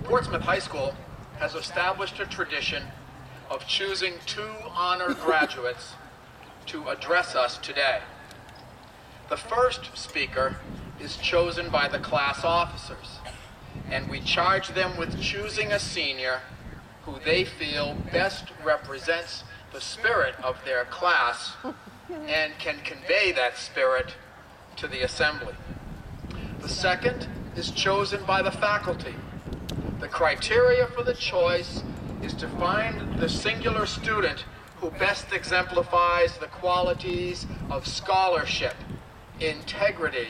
Portsmouth High School has established a tradition of choosing 2 honor graduates to address us today. The first speaker is chosen by the class officers, and we charge them with choosing a senior who they feel best represents the spirit of their class and can convey that spirit to the assembly. The second is chosen by the faculty. The criteria for the choice is to find the singular student who best exemplifies the qualities of scholarship, integrity,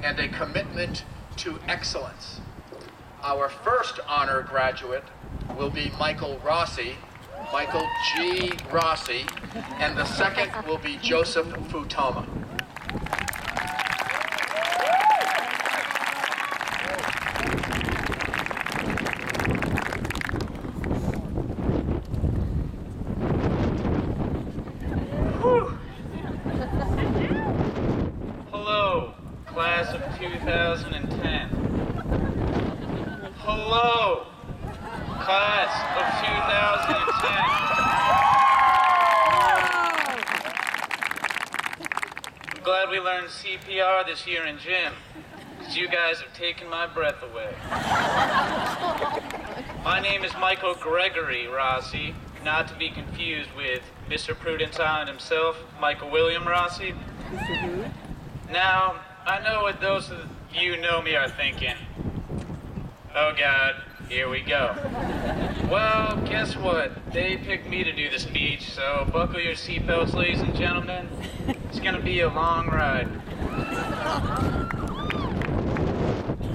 and a commitment to excellence. Our first honor graduate will be Michael G. Rossi, and the second will be Joseph Futoma. Hello, class of 2010. Hello, class of 2010. I'm glad we learned CPR this year in gym, because you guys have taken my breath away. My name is Michael Gregory Rossi, not to be confused with Mr. Prudence Island himself, Michael William Rossi. Now, I know what those of you who know me are thinking. Oh God, here we go. Well, guess what? They picked me to do the speech, so buckle your seatbelts, ladies and gentlemen. It's gonna be a long ride.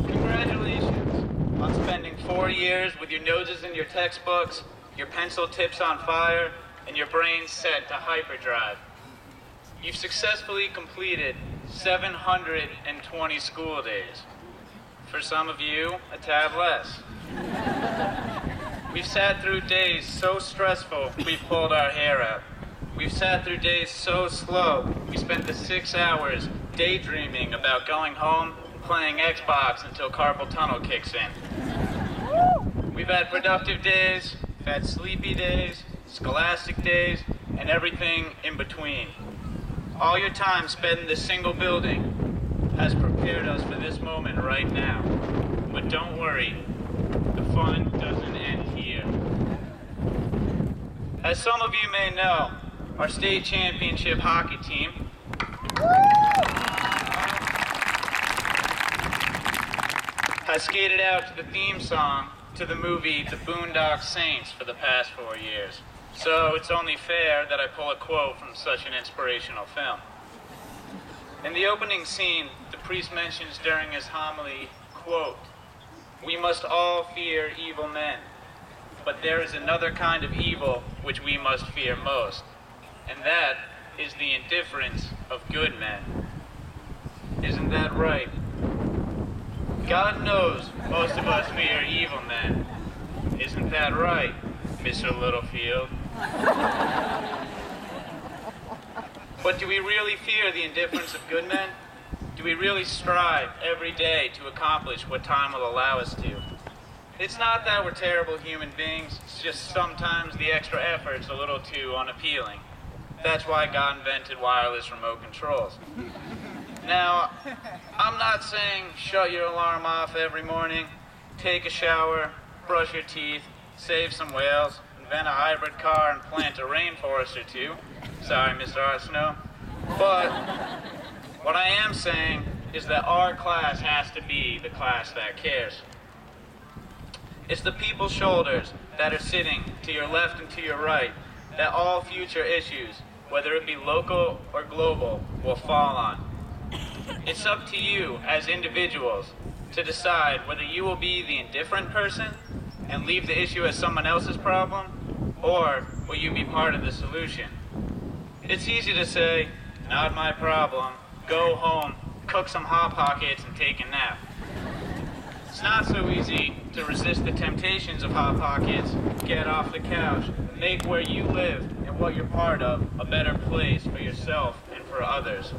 Congratulations on spending 4 years with your noses in your textbooks, your pencil tips on fire, and your brains set to hyperdrive. You've successfully completed 720 school days. For some of you, a tad less. We've sat through days so stressful, we've pulled our hair out. We've sat through days so slow, we spent the 6 hours daydreaming about going home and playing Xbox until carpal tunnel kicks in. We've had productive days, we've had sleepy days, scholastic days, and everything in between. All your time spent in this single building has prepared us for this moment right now. But don't worry, the fun doesn't end here. As some of you may know, our state championship hockey team has skated out to the theme song to the movie The Boondock Saints for the past 4 years. So it's only fair that I pull a quote from such an inspirational film. In the opening scene, the priest mentions during his homily, quote, "We must all fear evil men, but there is another kind of evil which we must fear most, and that is the indifference of good men." Isn't that right? God knows most of us fear evil men. Isn't that right, Mr. Littlefield? But do we really fear the indifference of good men? Do we really strive every day to accomplish what time will allow us to? It's not that we're terrible human beings, it's just sometimes the extra effort's a little too unappealing. That's why God invented wireless remote controls. Now, I'm not saying shut your alarm off every morning, take a shower, brush your teeth, save some whales, invent a hybrid car, and plant a rainforest or two. Sorry, Mr. Arsenault. But what I am saying is that our class has to be the class that cares. It's the people's shoulders that are sitting to your left and to your right that all future issues, whether it be local or global, will fall on. It's up to you as individuals to decide whether you will be the indifferent person and leave the issue as someone else's problem, or will you be part of the solution? It's easy to say, not my problem, go home, cook some Hot Pockets, and take a nap. It's not so easy to resist the temptations of Hot Pockets, get off the couch, make where you live and what you're part of a better place for yourself and for others.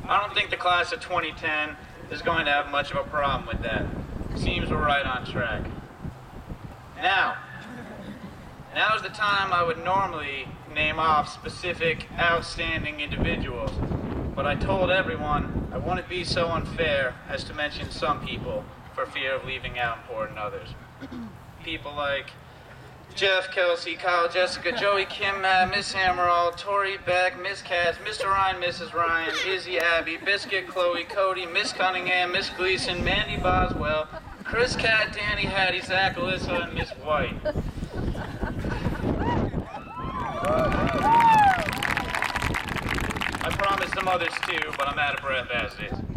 I don't think the class of 2010 is going to have much of a problem with that. Seems we're right on track. Now's the time I would normally name off specific outstanding individuals, but I told everyone I wouldn't be so unfair as to mention some people for fear of leaving out important others. People like Jeff, Kelsey, Kyle, Jessica, Joey, Kim, Matt, Miss Hammerall, Tori, Beck, Miss Katz, Mr. Ryan, Mrs. Ryan, Izzy, Abby, Biscuit, Chloe, Cody, Miss Cunningham, Miss Gleason, Mandy Boswell, Chris, Cat, Danny, Hattie, Zach, Alyssa, and Miss White. I promised some others too, but I'm out of breath as is.